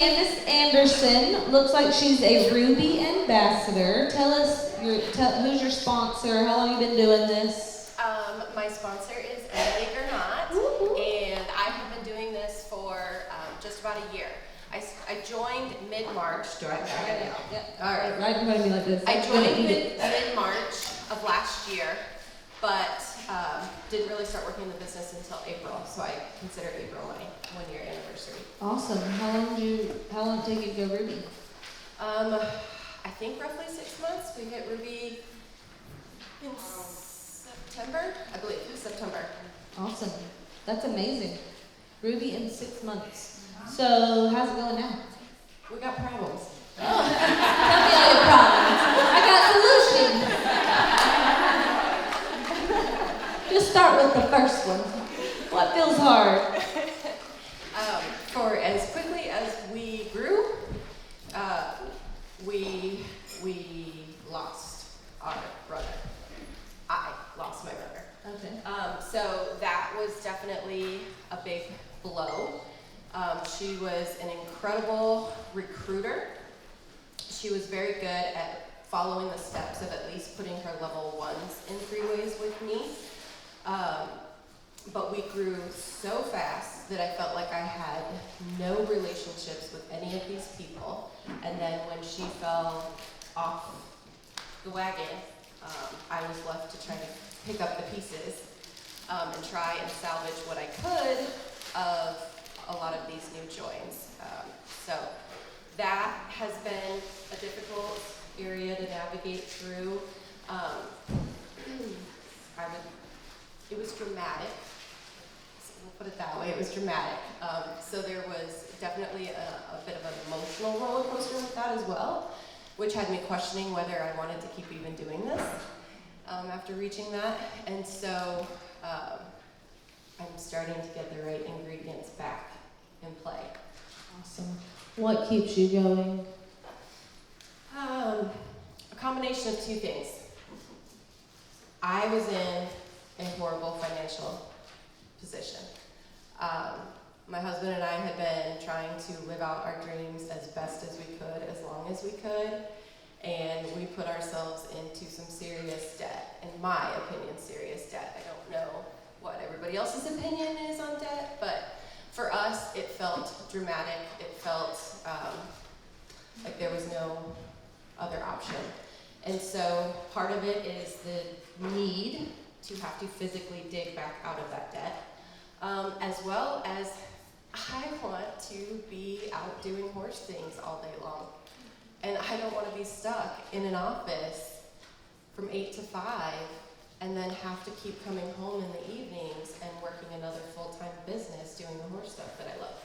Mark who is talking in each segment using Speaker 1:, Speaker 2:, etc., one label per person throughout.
Speaker 1: Candace Anderson looks like she's a Ruby ambassador. Tell us who's your sponsor? How long have you been doing this?
Speaker 2: My sponsor is Emily Gernot, and I have been doing this for just about a year. I joined mid-March. Do I have it now?
Speaker 1: Yep. All right. Right in front of me like this.
Speaker 2: I joined mid-March of last year, but didn't really start working in the business until April. So I consider April my 1-year anniversary.
Speaker 1: Awesome. How long did it take you to go Ruby?
Speaker 2: I think roughly 6 months. We hit Ruby in September, I believe. It was September.
Speaker 1: Awesome. That's amazing. Ruby in 6 months. So how's it going now?
Speaker 2: We got problems.
Speaker 1: Oh, tell me all your problems. I got solutions. Just start with the first one. What feels hard?
Speaker 2: For as quickly as we grew, we lost our brother. I lost my brother.
Speaker 1: Okay.
Speaker 2: So that was definitely a big blow. She was an incredible recruiter. She was very good at following the steps of at least putting her level ones in freeways with me. But we grew so fast that I felt like I had no relationships with any of these people. And then when she fell off the wagon, I was left to try to pick up the pieces and try and salvage what I could of a lot of these new joins. So that has been a difficult area to navigate through. It was dramatic. We'll put it that way. It was dramatic. So there was definitely a bit of an emotional roller coaster with that as well, which had me questioning whether I wanted to keep even doing this after reaching that. And so I'm starting to get the right ingredients back in play.
Speaker 1: Awesome. What keeps you going?
Speaker 2: A combination of two things. I was in a horrible financial position. My husband and I had been trying to live out our dreams as best as we could, as long as we could, and we put ourselves into some serious debt. In my opinion, serious debt. I don't know what everybody else's opinion is on debt, but for us, it felt dramatic. It felt like there was no other option. And so part of it is the need to have to physically dig back out of that debt, as well as I want to be out doing horse things all day long. And I don't want to be stuck in an office from 8 to 5 and then have to keep coming home in the evenings and working another full-time business doing the horse stuff that I love.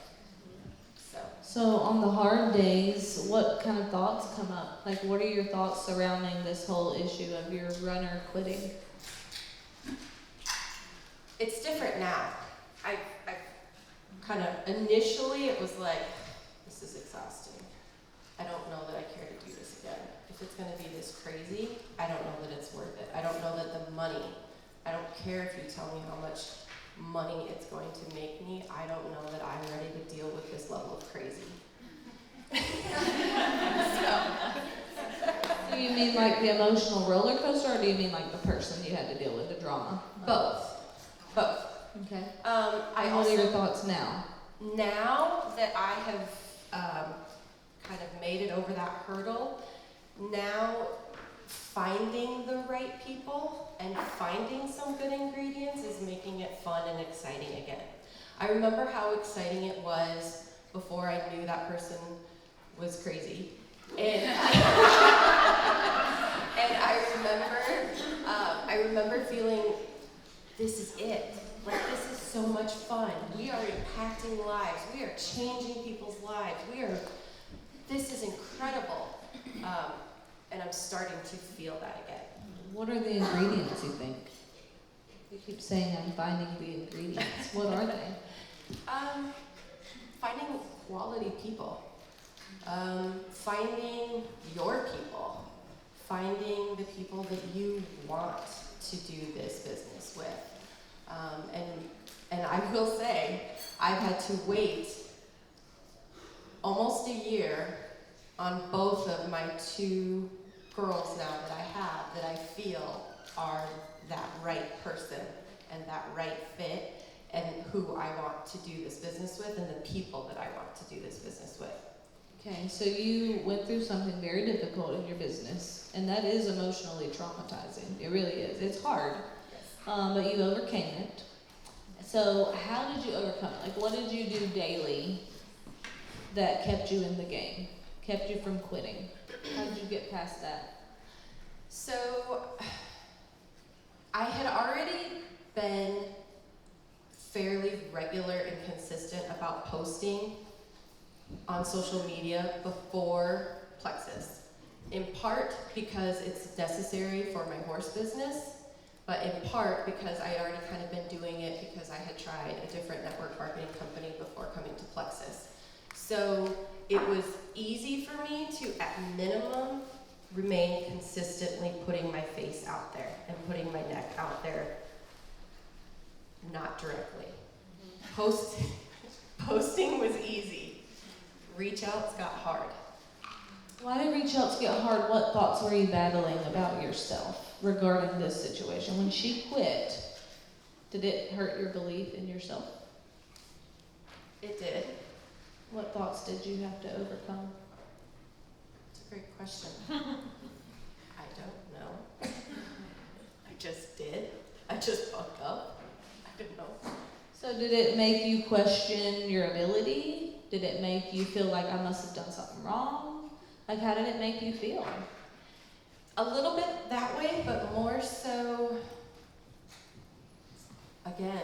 Speaker 1: So on the hard days, what kind of thoughts come up? Like, what are your thoughts surrounding this whole issue of your runner quitting?
Speaker 2: It's different now. I kind of, initially it was like, this is exhausting. I don't know that I care to do this again. If it's going to be this crazy, I don't know that it's worth it. I don't know that the money, I don't care if you tell me how much money it's going to make me. I don't know that I'm ready to deal with this level of crazy.
Speaker 1: Do you mean like the emotional roller coaster, or do you mean like the person you had to deal with, the drama?
Speaker 2: Both.
Speaker 1: Okay.
Speaker 2: What
Speaker 1: are your thoughts now?
Speaker 2: Now that I have kind of made it over that hurdle, now finding the right people and finding some good ingredients is making it fun and exciting again. I remember how exciting it was before I knew that person was crazy. And I remember feeling, this is it. Like, this is so much fun. We are impacting lives. We are changing people's lives. This is incredible. And I'm starting to feel that again.
Speaker 1: What are the ingredients, you think? You keep saying I'm finding the ingredients. What are they?
Speaker 2: Finding quality people. Finding your people. Finding the people that you want to do this business with. And I will say, I've had to wait almost a year on both of my 2 girls now that I have that I feel are that right person and that right fit and who I want to do this business with and the people that I want to do this business with.
Speaker 1: Okay, so you went through something very difficult in your business, and that is emotionally traumatizing. It really is. It's hard, but you overcame it. So how did you overcome it? Like, what did you do daily that kept you in the game, kept you from quitting? How did you get past that?
Speaker 2: So I had already been fairly regular and consistent about posting on social media before Plexus, in part because it's necessary for my horse business, but in part because I had already kind of been doing it because I had tried a different network marketing company before coming to Plexus. So it was easy for me to, at minimum, remain consistently putting my face out there and putting my neck out there, not directly. Posting was easy. Reach outs got hard.
Speaker 1: Why did reach outs get hard? What thoughts were you battling about yourself regarding this situation? When she quit, did it hurt your belief in yourself?
Speaker 2: It did.
Speaker 1: What thoughts did you have to overcome?
Speaker 2: It's a great question. I don't know. I just did. I just fucked up. I don't know.
Speaker 1: So did it make you question your ability? Did it make you feel like I must have done something wrong? Like, how did it make you feel?
Speaker 2: A little bit that way, but more so, again,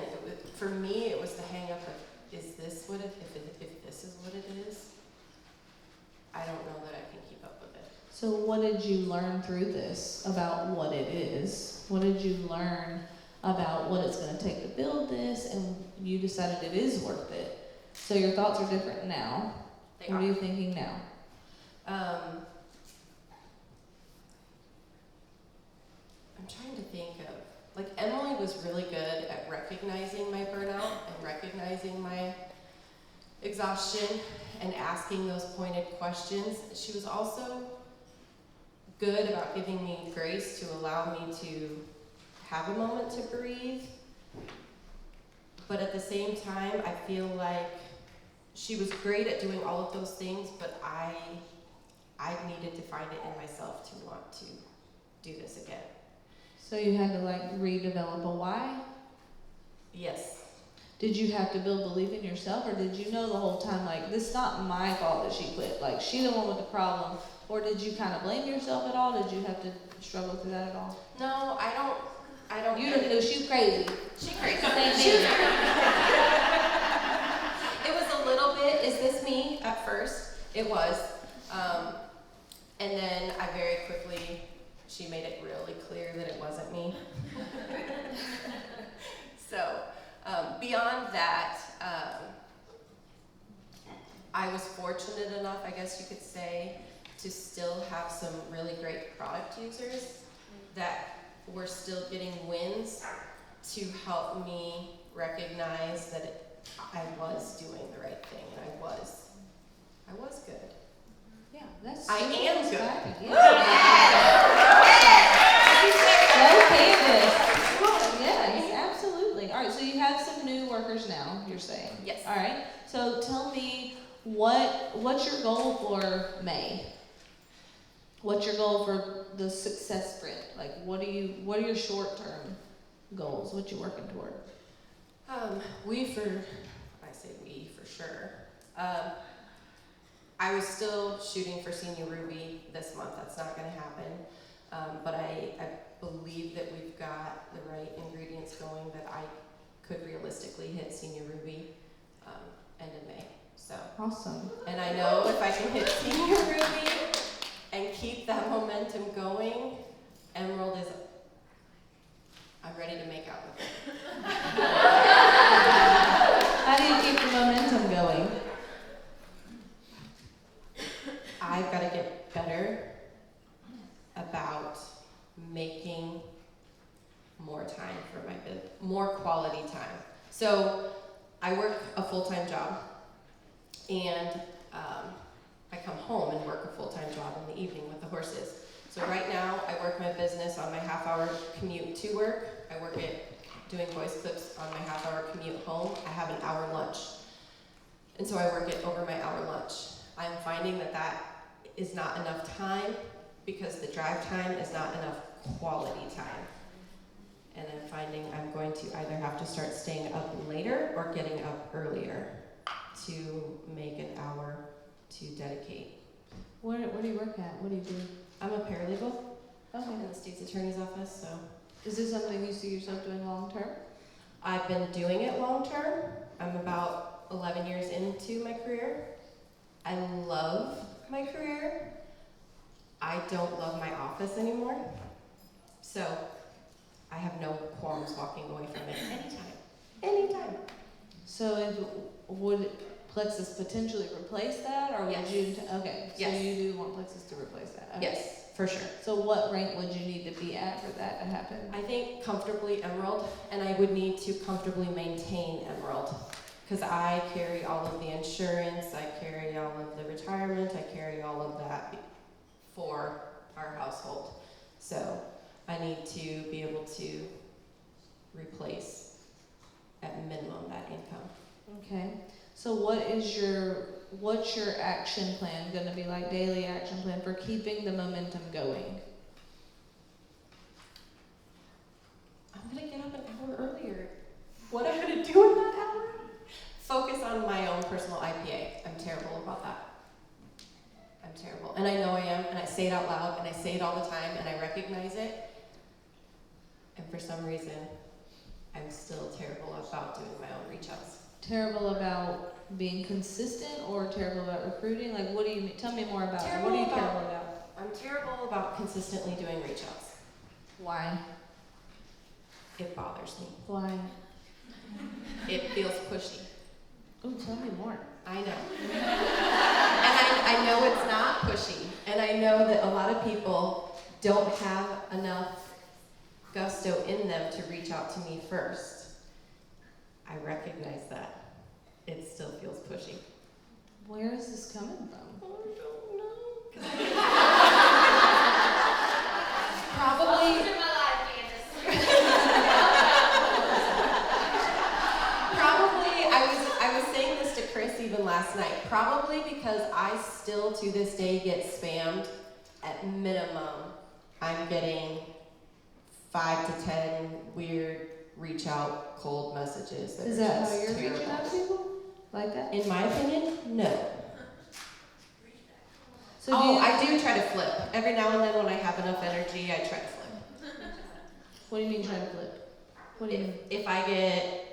Speaker 2: for me, it was the hang up of, is this what it, if this is what it is, I don't know that I can keep up with it.
Speaker 1: So what did you learn through this about what it is? What did you learn about what it's going to take to build this, and you decided it is worth it? So your thoughts are different now. What are you thinking now?
Speaker 2: I'm trying to think of, like, Emily was really good at recognizing my burnout and recognizing my exhaustion and asking those pointed questions. She was also good about giving me grace to allow me to have a moment to breathe. But at the same time, I feel like she was great at doing all of those things, but I needed to find it in myself to want to do this again.
Speaker 1: So you had to, like, redevelop a why?
Speaker 2: Yes.
Speaker 1: Did you have to build belief in yourself, or did you know the whole time, like, this is not my fault that she quit, like, she's the one with the problem? Or did you kind of blame yourself at all? Did you have to struggle through that at all?
Speaker 2: No, I don't.
Speaker 1: You didn't know she crazy.
Speaker 2: She crazy.
Speaker 1: Same thing.
Speaker 2: It was a little bit, is this me at first? It was. And then I very quickly, she made it really clear that it wasn't me. So, beyond that, I was fortunate enough, I guess you could say, to still have some really great product users that were still getting wins to help me recognize that I was doing the right thing, and I was good.
Speaker 1: Yeah, that's
Speaker 2: I am good.
Speaker 1: Go Candace. Yes, absolutely. All right, so you have some new workers now, you're saying?
Speaker 2: Yes.
Speaker 1: All right, so tell me, what's your goal for May? What's your goal for the success sprint? Like, what are your short-term goals? What you working toward?
Speaker 2: I say we for sure. I was still shooting for Senior Ruby this month. That's not going to happen. But I believe that we've got the right ingredients going that I could realistically hit Senior Ruby end of May. So
Speaker 1: Awesome.
Speaker 2: And I know if I can hit Senior Ruby and keep that momentum going, Emerald is, I'm ready to make out with it.
Speaker 1: How do you keep the momentum going?
Speaker 2: I've got to get better about making more time for my business, more quality time. So I work a full-time job, and job in the evening with the horses. So right now, I work my business on my half-hour commute to work. I work it doing voice clips on my half-hour commute home. I have an hour lunch. And so I work it over my hour lunch. I'm finding that that is not enough time because the drive time is not enough quality time. And I'm finding I'm going to either have to start staying up later or getting up earlier to make an hour to dedicate.
Speaker 1: Where do you work at? What do you do?
Speaker 2: I'm a paralegal
Speaker 1: Okay.
Speaker 2: in the state's attorney's office, so.
Speaker 1: Is this something you see yourself doing long term?
Speaker 2: I've been doing it long term. I'm about 11 years into my career. I love my career. I don't love my office anymore. So I have no qualms walking away from it anytime.
Speaker 1: So would Plexus potentially replace that, or would
Speaker 2: Yes.
Speaker 1: you? Okay.
Speaker 2: Yes.
Speaker 1: So you do want Plexus to replace that? Okay.
Speaker 2: Yes, for sure.
Speaker 1: So what rank would you need to be at for that to happen?
Speaker 2: I think comfortably Emerald, and I would need to comfortably maintain Emerald. Because I carry all of the insurance, I carry all of the retirement, I carry all of that for our household. So I need to be able to replace at minimum that income.
Speaker 1: Okay. So what's your action plan going to be like, daily action plan for keeping the momentum going?
Speaker 2: I'm gonna get up an hour earlier. What am I gonna do in that hour? Focus on my own personal IPA. I'm terrible about that. I'm terrible. And I know I am, and I say it out loud, and I say it all the time, and I recognize it. And for some reason, I'm still terrible about doing my own reach outs.
Speaker 1: Terrible about being consistent, or terrible about recruiting? Like, what do you mean? Tell me more about that.
Speaker 2: Terrible
Speaker 1: What are you
Speaker 2: about-
Speaker 1: terrible about?
Speaker 2: I'm terrible about consistently doing reach outs.
Speaker 1: Why?
Speaker 2: It bothers me.
Speaker 1: Why?
Speaker 2: It feels pushy.
Speaker 1: Oh, tell me more.
Speaker 2: I know. And I know it's not pushy. And I know that a lot of people don't have enough gusto in them to reach out to me first. I recognize that. It still feels pushy.
Speaker 1: Where is this coming from?
Speaker 2: I don't know. Probably. Probably, I was saying this to Chris even last night. Probably because I still to this day get spammed. At minimum, I'm getting 5 to 10 weird reach out cold messages.
Speaker 1: Is that how
Speaker 2: just
Speaker 1: you're
Speaker 2: terrible.
Speaker 1: reaching out to people? Like that?
Speaker 2: In my opinion, no.
Speaker 1: So
Speaker 2: I do try to flip. Every now and then when I have enough energy, I try to flip.
Speaker 1: What do you mean try to flip? What do you mean?
Speaker 2: If I get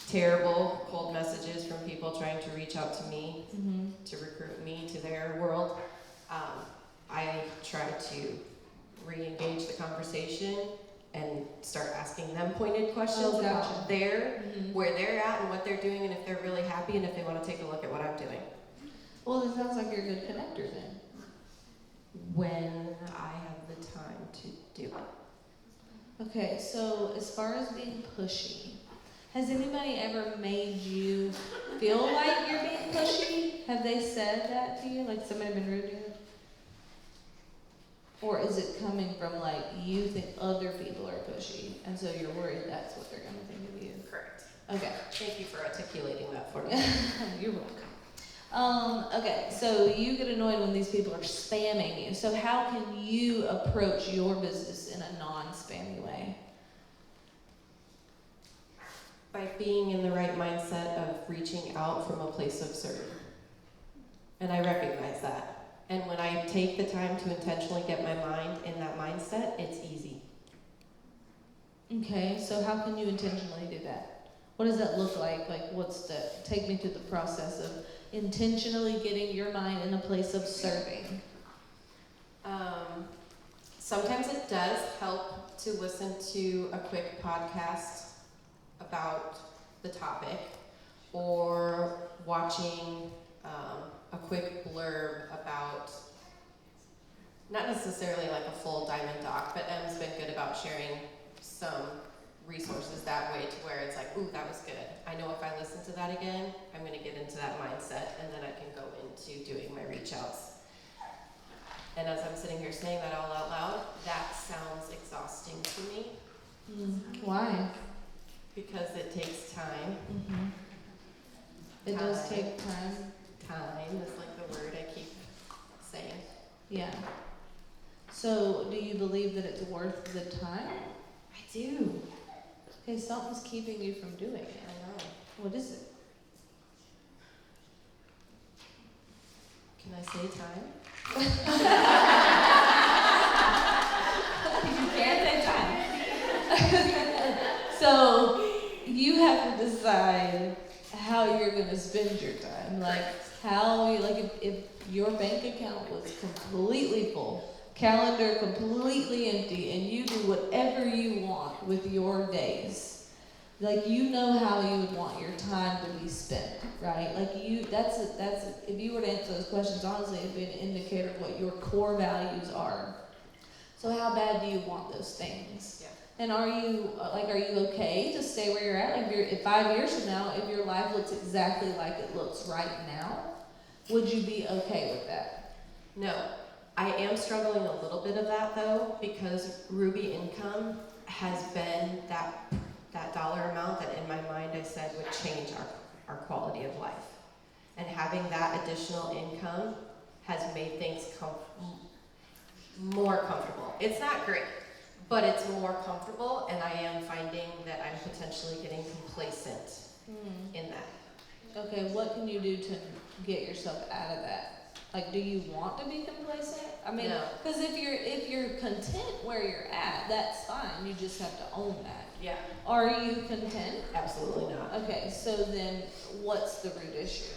Speaker 2: terrible cold messages from people trying to reach out to me,
Speaker 1: Mm-hmm.
Speaker 2: to recruit me to their world, I try to re-engage the conversation and start asking them pointed questions
Speaker 1: Oh, gotcha.
Speaker 2: about
Speaker 1: Mm-hmm.
Speaker 2: where they're at and what they're doing, and if they're really happy and if they want to take a look at what I'm doing.
Speaker 1: Well, it sounds like you're a good connector then.
Speaker 2: When I have the time to do it.
Speaker 1: Okay, so as far as being pushy, has anybody ever made you feel like you're being pushy? Have they said that to you? Like somebody been rude to you? Or is it coming from like you think other people are pushy and so you're worried that's what they're going to think of you?
Speaker 2: Correct.
Speaker 1: Okay.
Speaker 2: Thank you for articulating that for me.
Speaker 1: You're welcome. Okay, so you get annoyed when these people are spamming you. So how can you approach your business in a non-spammy way?
Speaker 2: By being in the right mindset of reaching out from a place of serving. And I recognize that. And when I take the time to intentionally get my mind in that mindset, it's easy.
Speaker 1: Okay, so how can you intentionally do that? What does that look like? Like, take me through the process of intentionally getting your mind in a place of serving.
Speaker 2: Sometimes it does help to listen to a quick podcast about the topic, or watching a quick blurb about, not necessarily like a full diamond doc, but Em's been good about sharing some resources that way to where it's like, ooh, that was good. I know if I listen to that again, I'm gonna get into that mindset, and then I can go into doing my reach outs. And as I'm sitting here saying that all out loud, that sounds exhausting to me
Speaker 1: Why?
Speaker 2: because it takes time.
Speaker 1: It does take time.
Speaker 2: Time is like the word I keep saying.
Speaker 1: Yeah. So, do you believe that it's worth the time?
Speaker 2: I do.
Speaker 1: Okay, something's keeping you from doing it.
Speaker 2: I know.
Speaker 1: What is it?
Speaker 2: Can I say time?
Speaker 1: You can't say time. So, you have to decide how you're going to spend your time. Like, if your bank account was completely full, calendar completely empty, and you do whatever you want with your days, like, you know how you would want your time to be spent, right? Like, if you were to answer those questions, honestly, it'd be an indicator of what your core values are. So how bad do you want those things?
Speaker 2: Yeah.
Speaker 1: And are you okay to stay where you're at? If 5 years from now, if your life looks exactly like it looks right now, would you be okay with that?
Speaker 2: No. I am struggling a little bit of that though, because Ruby income has been that dollar amount that in my mind I said would change our quality of life. And having that additional income has made things more comfortable. It's not great, but it's more comfortable, and I am finding that I'm potentially getting complacent in that.
Speaker 1: Okay, what can you do to get yourself out of that? Like, do you want to be complacent? I mean,
Speaker 2: No.
Speaker 1: because if you're content where you're at, that's fine. You just have to own that.
Speaker 2: Yeah.
Speaker 1: Are you content?
Speaker 2: Absolutely not.
Speaker 1: Okay, so then what's the root issue?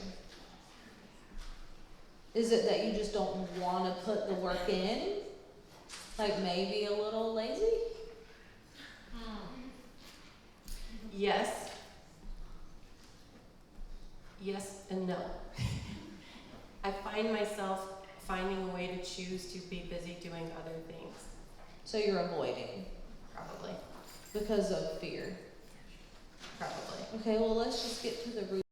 Speaker 1: Is it that you just don't want to put the work in? Like maybe a little lazy?
Speaker 2: Yes. Yes and no. I find myself finding a way to choose to be busy doing other things.
Speaker 1: So you're avoiding
Speaker 2: Probably.
Speaker 1: because of fear.
Speaker 2: Probably.
Speaker 1: Okay, well let's just get to the root.